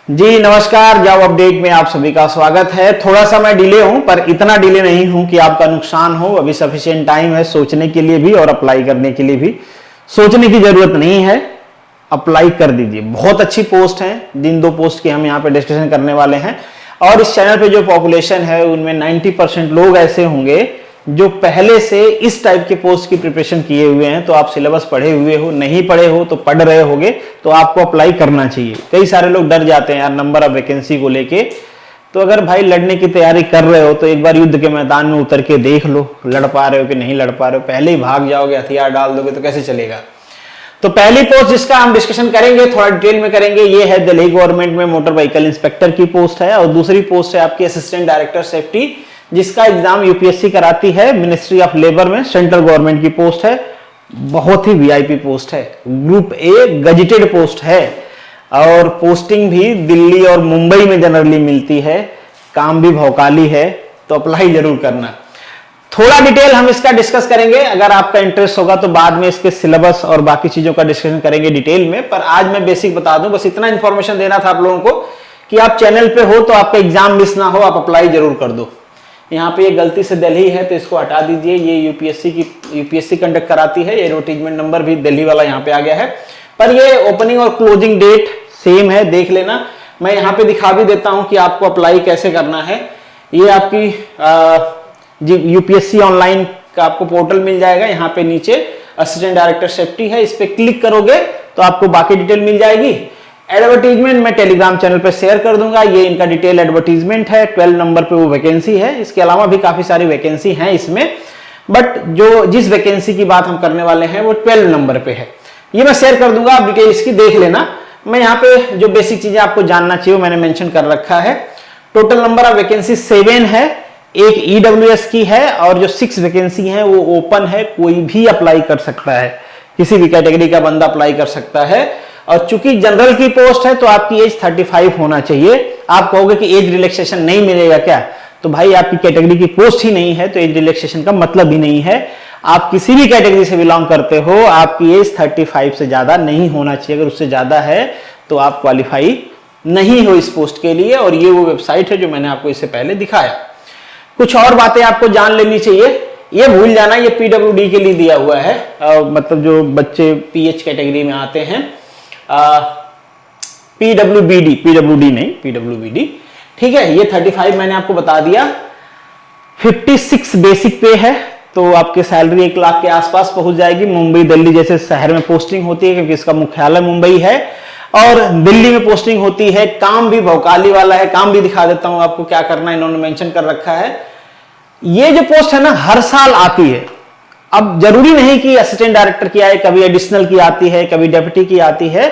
जी नमस्कार, job update में आप सभी का स्वागत है। थोड़ा सा मैं डिले हूं, पर इतना डिले नहीं हूं कि आपका नुकसान हो। अभी सफिशिएंट टाइम है सोचने के लिए भी और अप्लाई करने के लिए भी। सोचने की जरूरत नहीं है, अप्लाई कर दीजिए। बहुत अच्छी पोस्ट है, जिन दो पोस्ट की हम यहाँ पे डिस्कशन करने वाले हैं। और इस चैनल पे जो पॉपुलेशन है उनमें 90% लोग ऐसे होंगे जो पहले से इस टाइप के पोस्ट की प्रिपरेशन किए हुए हैं। तो आप सिलेबस पढ़े हुए हो, नहीं पढ़े हो तो पढ़ रहे होगे, तो आपको अप्लाई करना चाहिए। कई सारे लोग डर जाते हैं यार नंबर ऑफ वैकेंसी को लेके। तो अगर भाई लड़ने की तैयारी कर रहे हो तो एक बार युद्ध के मैदान में उतर के देख लो, लड़ पा रहे हो कि नहीं लड़ पा रहे हो। पहले ही भाग जाओगे, हथियार डाल दोगे तो कैसे चलेगा। तो पहली पोस्ट जिसका हम डिस्कशन करेंगे, थोड़ा डिटेल में करेंगे, ये है दिल्ली गवर्नमेंट में मोटर व्हीकल इंस्पेक्टर की पोस्ट है। और दूसरी पोस्ट है आपकी असिस्टेंट डायरेक्टर सेफ्टी, जिसका एग्जाम यूपीएससी कराती है मिनिस्ट्री ऑफ लेबर में। सेंट्रल गवर्नमेंट की पोस्ट है, बहुत ही वीआईपी पोस्ट है, ग्रुप ए गजेटेड पोस्ट है। और पोस्टिंग भी दिल्ली और मुंबई में जनरली मिलती है, काम भी भौकाली है, तो अप्लाई जरूर करना। थोड़ा डिटेल हम इसका डिस्कस करेंगे, अगर आपका इंटरेस्ट होगा तो बाद में इसके सिलेबस और बाकी चीजों का डिस्कशन करेंगे डिटेल में। पर आज मैं बेसिक बता दूं, बस इतना इंफॉर्मेशन देना था आप लोगों को कि आप चैनल पे हो तो आपका एग्जाम मिस ना हो, आप अप्लाई जरूर कर दो। यहाँ पे ये गलती से दिल्ली है तो इसको हटा दीजिए। ये यूपीएससी कंडक्ट कराती है। ये एडवर्टीजमेंट नंबर भी दिल्ली वाला यहाँ पे आ गया है, पर ये ओपनिंग और क्लोजिंग डेट सेम है, देख लेना। मैं यहाँ पे दिखा भी देता हूँ कि आपको अप्लाई कैसे करना है। ये आपकी यूपीएससी ऑनलाइन का आपको पोर्टल मिल जाएगा। यहाँ पे नीचे असिस्टेंट डायरेक्टर सेफ्टी है, इस पे क्लिक करोगे तो आपको बाकी डिटेल मिल जाएगी। एडवर्टीजमेंट मैं टेलीग्राम चैनल पे शेयर कर दूंगा। ये इनका डिटेल एडवर्टीजमेंट है। 12 नंबर पे वो वैकेंसी है। इसके अलावा भी काफी सारी वैकेंसी हैं इसमें, बट जिस वैकेंसी की बात हम करने वाले हैं वो 12 नंबर पे है। ये मैं शेयर कर दूंगा, आप डिटेल इसकी देख लेना। मैं यहाँ पे जो बेसिक चीजें आपको जानना चाहिए मैंने मेंशन कर रखा है। टोटल नंबर ऑफ वैकेंसी 7 है, एक ईडब्ल्यूएस की है, और जो 6 वैकेंसी है वो ओपन है, कोई भी अप्लाई कर सकता है, किसी भी कैटेगरी का बंदा अप्लाई कर सकता है। और चूंकि जनरल की पोस्ट है तो आपकी एज 35 होना चाहिए। आप कहोगे कि एज रिलैक्सेशन नहीं मिलेगा क्या, तो भाई आपकी कैटेगरी की पोस्ट ही नहीं है तो एज रिलैक्सेशन का मतलब ही नहीं है। आप किसी भी कैटेगरी से बिलोंग करते हो, आपकी एज 35 से ज्यादा नहीं होना चाहिए। अगर उससे ज्यादा है तो आप क्वालिफाई नहीं हो इस पोस्ट के लिए। और ये वो वेबसाइट है जो मैंने आपको इससे पहले दिखाया। कुछ और बातें आपको जान लेनी चाहिए, ये भूल जाना ये पीडब्ल्यूडी के लिए दिया हुआ है, मतलब जो बच्चे पीएच कैटेगरी में आते हैं। पीडब्ल्यूडी नहीं, पीडब्ल्यूबीडी, ठीक है। ये 35 मैंने आपको बता दिया। 56 बेसिक पे है, तो आपकी सैलरी 1 लाख के आसपास पहुंच जाएगी। मुंबई दिल्ली जैसे शहर में पोस्टिंग होती है, क्योंकि इसका मुख्यालय मुंबई है और दिल्ली में पोस्टिंग होती है। काम भी भौकाली वाला है, काम भी दिखा देता हूं आपको क्या करना है, इन्होंने मेंशन कर रखा है। ये जो पोस्ट है ना हर साल आती है। अब जरूरी नहीं कि असिस्टेंट डायरेक्टर की आए, कभी एडिशनल की आती है, कभी डेप्यूटी की आती है,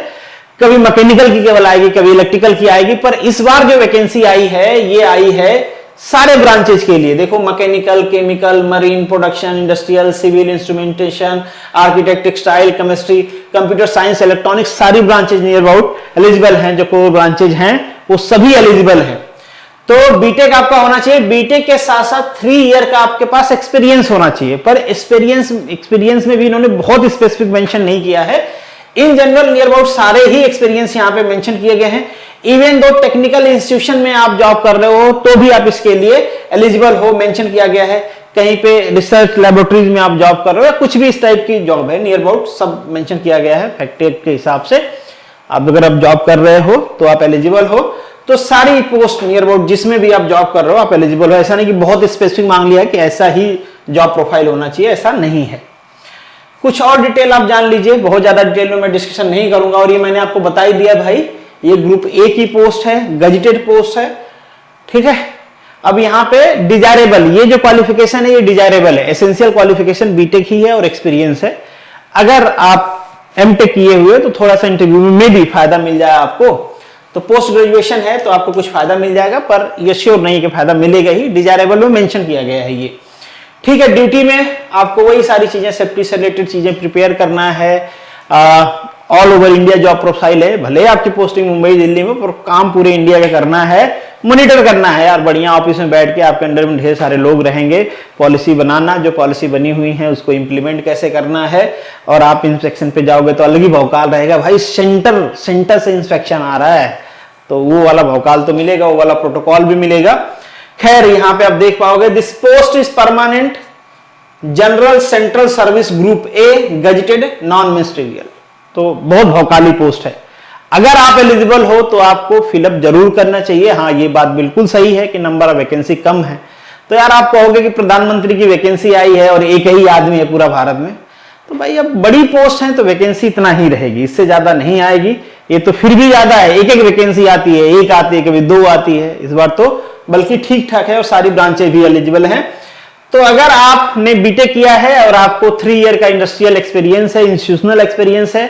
कभी मैकेनिकल की केवल आएगी, कभी इलेक्ट्रिकल की आएगी। पर इस बार जो वैकेंसी आई है ये आई है सारे ब्रांचेज के लिए। देखो, mechanical, chemical, marine, production, industrial, civil, instrumentation, architect, textile, chemistry, computer science, electronics, सारी ब्रांचेज नियर अबाउट एलिजिबल हैं। जो कोर ब्रांचेज हैं वो सभी एलिजिबल हैं। तो बीटेक आपका होना चाहिए। बीटेक के साथ साथ 3 ईयर का आपके पास एक्सपीरियंस होना चाहिए। पर एक्सपीरियंस में भी इन्होंने बहुत स्पेसिफिक मेंशन नहीं किया है। इन जनरल नियर अबाउट सारे ही एक्सपीरियंस यहाँ पे मेंशन किए गए हैं। इवन दो टेक्निकल इंस्टीट्यूशन में आप जॉब कर रहे हो तो भी आप इसके लिए एलिजिबल हो, मेंशन किया गया है। कहीं पे रिसर्च लैबोरेटरीज में आप जॉब कर रहे हो या कुछ भी इस टाइप की जॉब है, नियर अबाउट सब मेंशन किया गया है। फैक्टेट के हिसाब से आप अगर आप जॉब कर रहे हो तो आप एलिजिबल हो। तो सारी पोस्ट नियर अबाउट जिसमें भी आप जॉब कर रहे हो आप एलिजिबल हो। ऐसा नहीं कि बहुत स्पेसिफिक मांग लिया है कि ऐसा ही जॉब प्रोफाइल होना चाहिए, ऐसा नहीं है। कुछ और डिटेल आप जान लीजिए, बहुत ज्यादा डिटेल में मैं डिस्कशन नहीं करूंगा। और ये मैंने आपको बता ही दिया भाई, ये ग्रुप ए की पोस्ट है, गजेटेड पोस्ट है, ठीक है। अब यहाँ पे डिजायरेबल, ये जो क्वालिफिकेशन है ये डिजायरेबल है। एसेंशियल क्वालिफिकेशन बीटेक ही है और एक्सपीरियंस है। अगर आप एमटेक किए हुए तो थोड़ा सा इंटरव्यू में भी फायदा मिल जाए आपको। तो पोस्ट ग्रेजुएशन है तो आपको कुछ फायदा मिल जाएगा, पर ये श्योर नहीं कि फायदा मिलेगा ही। डिजायरेबल में मेंशन किया गया है ये, ठीक है। ड्यूटी में आपको वही सारी चीजें, सेफ्टी से रिलेटेड चीजें प्रिपेयर करना है। All over India job profile है, भले आपकी पोस्टिंग मुंबई दिल्ली में, पर काम पूरे इंडिया का करना है। मॉनिटर करना है यार, बढ़िया ऑफिस में बैठ के आपके अंडर में ढेर सारे लोग रहेंगे। पॉलिसी बनाना, जो पॉलिसी बनी हुई है उसको इंप्लीमेंट कैसे करना है। और आप इंस्पेक्शन पे जाओगे तो अलग ही भौकाल रहेगा भाई। सेंटर से इंस्पेक्शन आ रहा है, तो वो वाला भौकाल तो मिलेगा, वो वाला प्रोटोकॉल भी मिलेगा। खैर यहां पे आप देख पाओगे, this post is permanent general central service group A gazetted non ministerial. तो बहुत भौकाली पोस्ट है। अगर आप एलिजिबल हो तो आपको फिलअप जरूर करना चाहिए। हाँ, ये बात बिल्कुल सही है कि नंबर ऑफ वैकेंसी कम है। तो यार आप कहोगे कि प्रधानमंत्री की वैकेंसी आई है और एक ही आदमी है पूरा भारत में, तो भाई अब बड़ी पोस्ट है तो वैकेंसी इतना ही रहेगी, इससे ज्यादा नहीं आएगी। ये तो फिर भी ज्यादा है, एक एक वैकेंसी आती है, एक आती है, कभी 2 आती है। इस बार तो बल्कि ठीक ठाक है और सारी ब्रांचें भी एलिजिबल हैं। तो अगर आपने बीटेक किया है और आपको 3 ईयर का इंडस्ट्रियल एक्सपीरियंस है, इंस्टीट्यूशनल एक्सपीरियंस है,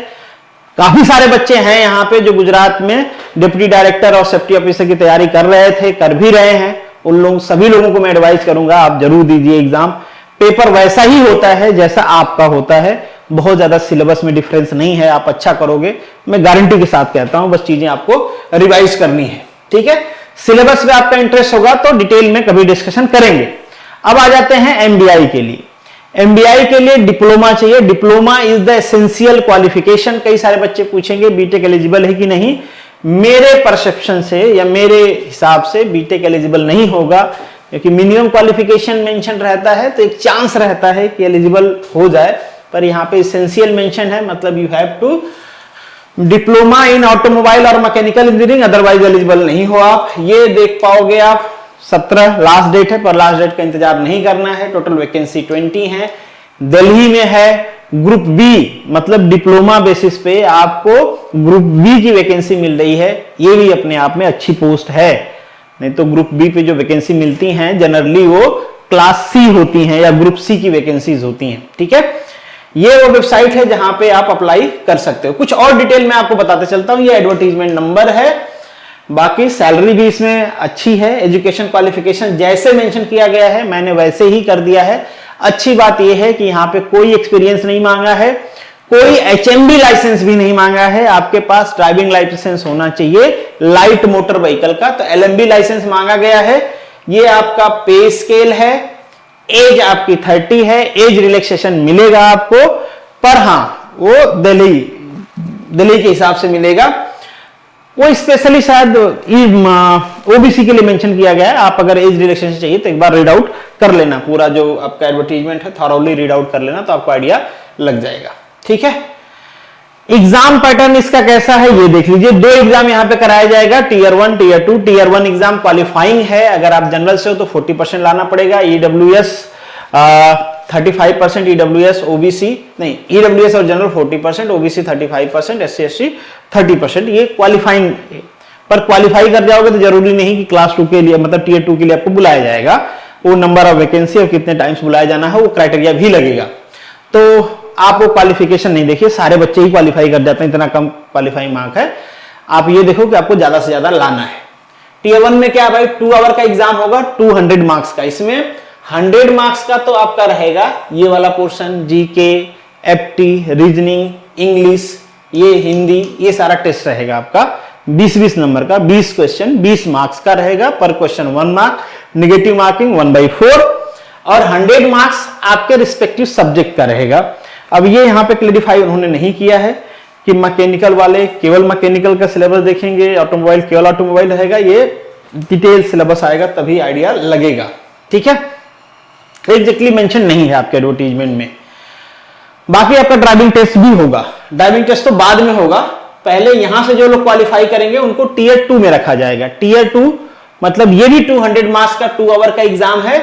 काफी सारे बच्चे हैं यहाँ पे जो गुजरात में डिप्टी डायरेक्टर और सेफ्टी ऑफिसर की तैयारी कर रहे थे, कर भी रहे हैं, उन लोग सभी लोगों को मैं एडवाइस करूंगा आप जरूर दीजिए एग्जाम। पेपर वैसा ही होता है जैसा आपका होता है, बहुत ज्यादा सिलेबस में डिफरेंस नहीं है, आप अच्छा करोगे, मैं गारंटी के साथ कहता हूं। बस चीजें आपको रिवाइज करनी है, ठीक है। सिलेबस में आपका इंटरेस्ट होगा तो डिटेल में कभी डिस्कशन करेंगे। अब आ जाते हैं एमबीआई के लिए। एमबीआई के लिए डिप्लोमा चाहिए। Diploma is the essential qualification. कई सारे बच्चे पूछेंगे बीटेक एलिजिबल है कि नहीं। मेरे परसेप्शन से या मेरे हिसाब से बीटेक एलिजिबल नहीं होगा, क्योंकि मिनिमम क्वालिफिकेशन मेंशन रहता है तो एक चांस रहता है कि एलिजिबल हो जाए, पर यहाँ पे एसेंशियल मेंशन है, मतलब you have to diploma in automobile और मैकेनिकल इंजीनियरिंग, अदरवाइज एलिजिबल नहीं हो आप। ये देख पाओगे आप 17 लास्ट डेट है, पर लास्ट डेट का इंतजार नहीं करना है। टोटल वैकेंसी 20 है, दिल्ली में है। ग्रुप बी मतलब डिप्लोमा बेसिस पे आपको ग्रुप बी की वैकेंसी मिल रही है, ये भी अपने आप में अच्छी पोस्ट है। नहीं तो ग्रुप बी पे जो वैकेंसी मिलती हैं जनरली वो क्लास सी होती हैं या ग्रुप सी की वैकेंसीज होती हैं, ठीक है। ये वो वेबसाइट है जहां पे आप अप्लाई कर सकते हो। कुछ और डिटेल में आपको बताते चलता हूं। ये एडवर्टीजमेंट नंबर है, बाकी सैलरी भी इसमें अच्छी है। एजुकेशन क्वालिफिकेशन जैसे मेंशन किया गया है मैंने वैसे ही कर दिया है। अच्छी बात यह है कि यहाँ पे कोई एक्सपीरियंस नहीं मांगा है, कोई एचएमबी लाइसेंस भी नहीं मांगा है। आपके पास ड्राइविंग लाइसेंस होना चाहिए लाइट मोटर व्हीकल का, तो एलएमबी लाइसेंस मांगा गया है। ये आपका पे स्केल है, एज आपकी 30 है, एज रिलैक्सेशन मिलेगा आपको, पर हां वो दिल्ली के हिसाब से मिलेगा। वो स्पेशली शायद ओबीसी के लिए मेंशन किया गया है। आप अगर एज रिलैक्सेशन चाहिए तो एक बार रीड आउट कर लेना, पूरा जो आपका एडवर्टीजमेंट है थॉरोली रीड आउट कर लेना, तो आपको आइडिया लग जाएगा, ठीक है। एग्जाम पैटर्न इसका कैसा है ये देख लीजिए। 2 एग्जाम यहां पे कराया जाएगा, tier 1 tier 2। Tier 1 exam qualifying है, अगर आप जनरल से हो तो 40% लाना पड़ेगा। ईडब्ल्यूएस 35%, ईडब्ल्यूएस ओबीसी नहीं, ईडब्ल्यूएस और जनरल 40%, ओबीसी 35%, एससी एसटी 30%। ये क्वालिफाइंग, पर क्वालिफाई कर जाओगे तो जरूरी नहीं कि क्लास 2 के लिए मतलब टीयर 2 के लिए आपको बुलाया जाएगा। वो नंबर ऑफ वैकेंसी और कितने टाइम्स बुलाया जाना है वो क्राइटेरिया भी लगेगा। तो आप वो क्वालिफिकेशन नहीं देखिए, सारे बच्चे ही क्वालिफाई कर जाते हैं, इतना कम क्वालिफाइंग मार्क है। आप ये देखो कि आपको ज्यादा से ज्यादा लाना है। टीयर 1 में क्या भाई 2 आवर का एग्जाम होगा, 200 मार्क्स का। इसमें 100 मार्क्स का तो आपका रहेगा ये वाला portion, GK, FT, reasoning, English, ये हिंदी, ये सारा टेस्ट रहेगा आपका 20-20 नंबर का। 20 क्वेश्चन 20 मार्क्स का रहेगा, पर क्वेश्चन 1 मार्क, निगेटिव मार्किंग 1/4, और 100 मार्क्स आपके रिस्पेक्टिव सब्जेक्ट का रहेगा। अब ये यहाँ पे क्लैरिफाई उन्होंने नहीं किया है कि मैकेनिकल वाले केवल मैकेनिकल का सिलेबस देखेंगे, ऑटोमोबाइल केवल ऑटोमोबाइल रहेगा। ये डिटेल सिलेबस आएगा तभी आइडिया लगेगा, ठीक है। एग्जैक्टली मेंशन नहीं है आपके एडवर्टीजमेंट में। बाकी आपका ड्राइविंग टेस्ट भी होगा। ड्राइविंग टेस्ट तो बाद में होगा, पहले यहां से जो लोग क्वालिफाई करेंगे उनको टीयर 2 में रखा जाएगा। टीयर 2 मतलब ये भी 200 मार्क्स का 2 आवर का एग्जाम है,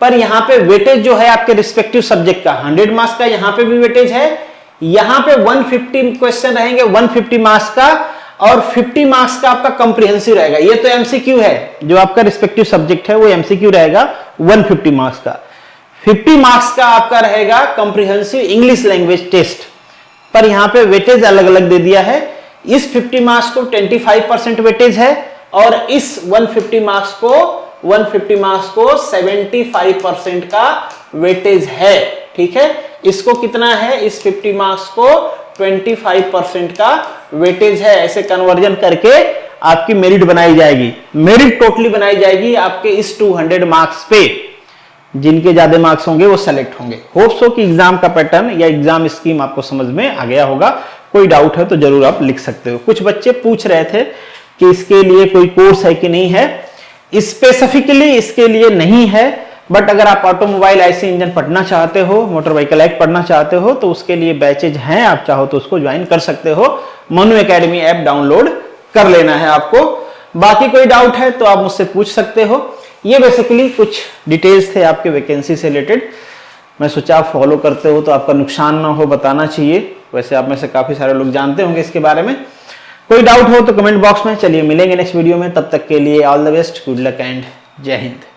पर यहां पे वेटेज जो है आपके रिस्पेक्टिव सब्जेक्ट का 100 मार्क्स का यहां पे भी वेटेज है। यहां पे 150 क्वेश्चन रहेंगे 150 मार्क्स का, और 50 मार्क्स का आपका कॉम्प्रिहेंसिव रहेगा। ये तो एमसीक्यू है, जो आपका रिस्पेक्टिव सब्जेक्ट है वो एमसीक्यू रहेगा 150 मार्क्स का। 50 मार्क्स का आपका रहेगा कॉम्प्रिहेंसिव इंग्लिश लैंग्वेज टेस्ट, पर यहां पे वेटेज अलग अलग दे दिया है। इस 50 मार्क्स को 25% वेटेज है, और इस 150 मार्क्स को 75% का वेटेज है, ठीक है। इसको कितना है, इस 50 मार्क्स को 25% का वेटेज है। ऐसे कन्वर्जन करके आपकी मेरिट बनाई जाएगी। मेरिट टोटली बनाई जाएगी आपके इस 200 मार्क्स पे। जिनके ज्यादा मार्क्स होंगे वो सेलेक्ट होंगे। होप्स हो कि एग्जाम का पैटर्न या एग्जाम स्कीम आपको समझ में आ गया होगा। कोई डाउट है तो जरूर आप लिख सकते हो। कुछ बच्चे पूछ रहे थे कि इसके लिए कोई कोर्स है कि नहीं है, स्पेसिफिकली इसके लिए नहीं है। बट अगर आप ऑटोमोबाइल आईसी इंजन पढ़ना चाहते हो, मोटर व्हीकल एक्ट पढ़ना चाहते हो, तो उसके लिए बैचेज हैं, आप चाहो तो उसको ज्वाइन कर सकते हो। मनु एकेडमी ऐप डाउनलोड कर लेना है आपको। बाकी कोई डाउट है तो आप मुझसे पूछ सकते हो। ये बेसिकली कुछ डिटेल्स थे आपके वैकेंसी से रिलेटेड। मैं सोचा आप फॉलो करते हो तो आपका नुकसान ना हो, बताना चाहिए। वैसे आप में से काफी सारे लोग जानते होंगे इसके बारे में। कोई डाउट हो तो कमेंट बॉक्स में। चलिए मिलेंगे नेक्स्ट वीडियो में, तब तक के लिए all the best, good luck and जय हिंद।